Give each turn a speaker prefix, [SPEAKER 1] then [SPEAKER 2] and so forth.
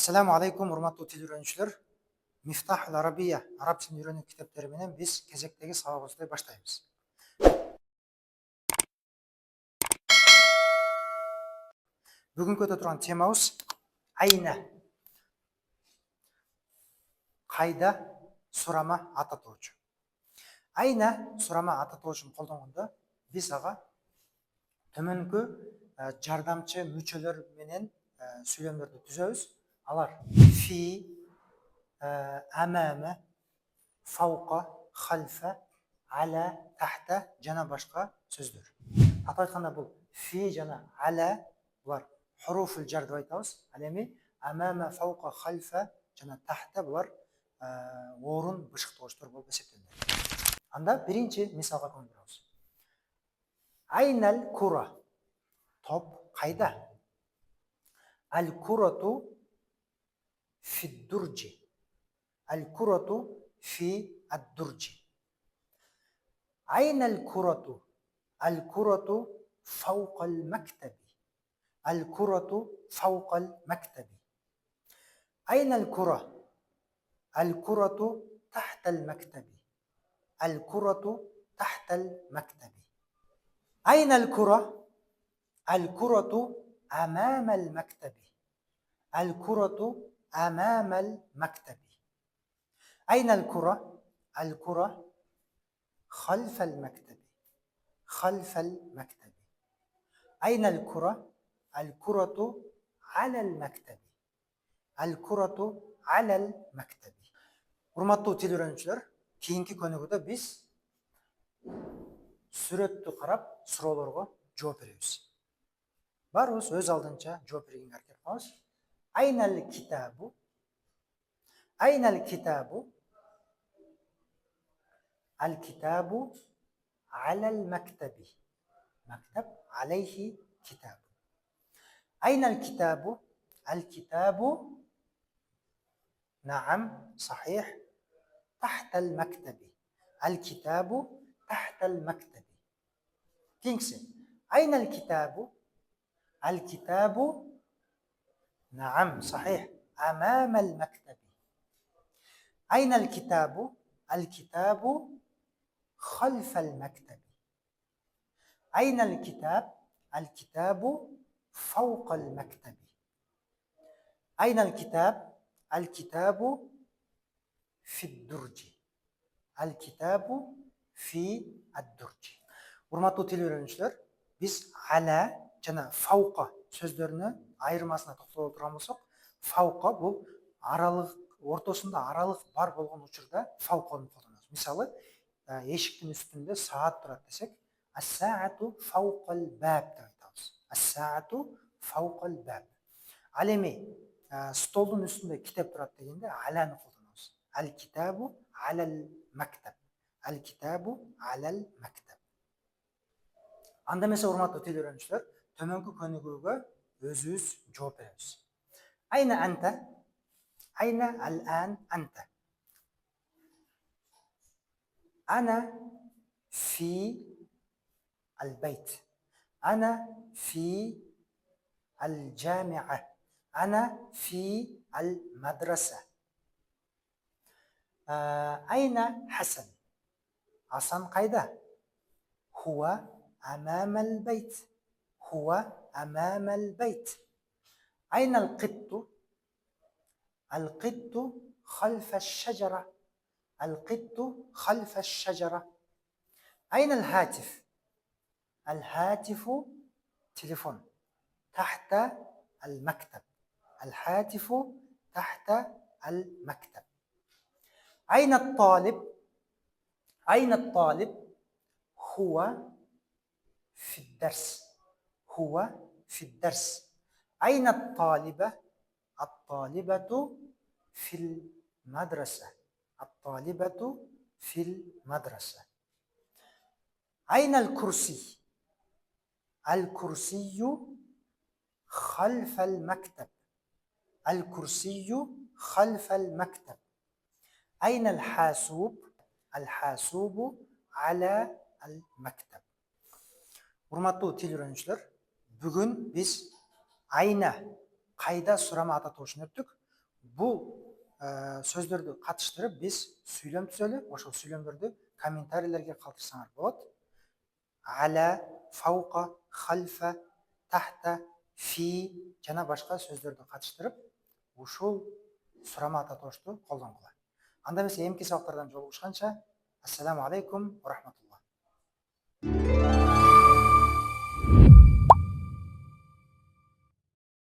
[SPEAKER 1] Assalamu alaikum, урматтуу тил үйрөнүүчүлөр. Мифтах ал-Арабия, араб тилин үйрөнүү китептери менен биз кезектеги сабагыбызды баштайбыз. Бүгүнкү өтө турган темабыз айна. Кайда сурама ататуучу. Айна сурама ататуучун колдонгондо биз ага төмөнкү жардамчы мүчөлөр менен сүйлөмдөрдү түзөбүз. Алар фи, амама, фаука, халфа, ала, тахта жана башка сөздөр. Атап айтканда бул фи жана ала булар хуруфул жар деп айтабыз. Ал эми амама, фаука, халфа жана тахта булар орун бышыктагычтар болуп эсептелет. Анда биринчи мисалга көңүл бурабыз. Айнал кура. Топ кайда? Ал-курату фи-дурджи. Ал-курату фи-ад-дурджи. Айнал курату? Ал-курату фаука ал-мактаби. Ал-курату фаука ал-мактаби. Айнал кура? Ал-курату тахта ал-мактаби. Ал-курату тахта al-maktabi. أين الكرة؟ الكرة أمام المكتب. الكرة أمام المكتب. أين الكرة؟ الكرة خلف المكتب. خلف المكتب. أين الكرة؟ الكرة على المكتب. الكرة على المكتب. Урматтуу тил үйрөнүүчүлөр, кийинки көнүгүүдө биз сүрөттү карап суроолорго жооп беребиз. Барыбыз өз алдынча жооп бергенге аракет кылабыз. Айнал китабу? Айнал китабу? Ал-китабу алал мактаби. Мактаб алейхи китабу. Айнал китабу? Ал-китабу نعم صحيح تحت المكتب. الكتاب تحت المكتب. كينغسي أين الكتاب؟ الكتاب نعم صحيح أمام المكتب. أين الكتاب؟ الكتاب خلف المكتب. أين الكتاب؟ الكتاب فوق المكتب. أين الكتاب؟ الكتاب في الدرج. الكتاب في الدرج. Урматтуу тил үйрөнүүчүлөр, биз ала жана фаука сөздөрүнө айырмасына токтоло турган болсок, фаука бул аралык ортосунда аралык бар болгон учурда фауканы колдонобуз. Мисалы, эшиктин үстүндө саат турат десек, ас-саату фаукал баб деп айтабыз. Ас-саату фаукал баб. Ал эми столдун үстүндө китеп турат дегенде аланы колдонобуз. Ал-китабу алал мактаб. Ал-китабу алал мактаб. Анда эмесе урматтуу тил үйрөнүүчүлөр, төмөнкү көнүгүүгө өзүбүз жооп беребиз. Айна анта? Айна ал-ан анта? Ана фи al-bayt. Ана фи al-jami'a. Ана фи al-madrasa. Айна Хасан? Хасан кайда? Хуа أمام البيت. هو أمام البيت. أين القط؟ القط خلف الشجرة. القط خلف الشجرة. أين الهاتف؟ الهاتف تليفون تحت المكتب. الهاتف تحت المكتب. أين الطالب؟ أين الطالب؟ هو في الدرس. هو في الدرس. أين الطالبة؟ الطالبة في المدرسة. الطالبة في المدرسة. أين الكرسي؟ الكرسي خلف المكتب. الكرسي خلف المكتب. أين الحاسوب؟ الحاسوب على المكتب. Урматтуу тил үйрөнүүчүлөр, бүгүн биз айна кайда сурама ататуушун өттүк. Бұл сөздерді қатыштырып біз сөйлем түзелі, ошол сөйлемдерді комментарийлерге калтырсаңар болот. Аля, фаука, хальфа, тахта, фи жана башка сөздөрдү катыштырып ушул сурама татоошту колдонгула. Анда эмесе эмки сабактардан жолугушканча, ассаламу алейкум ва рахматуллах.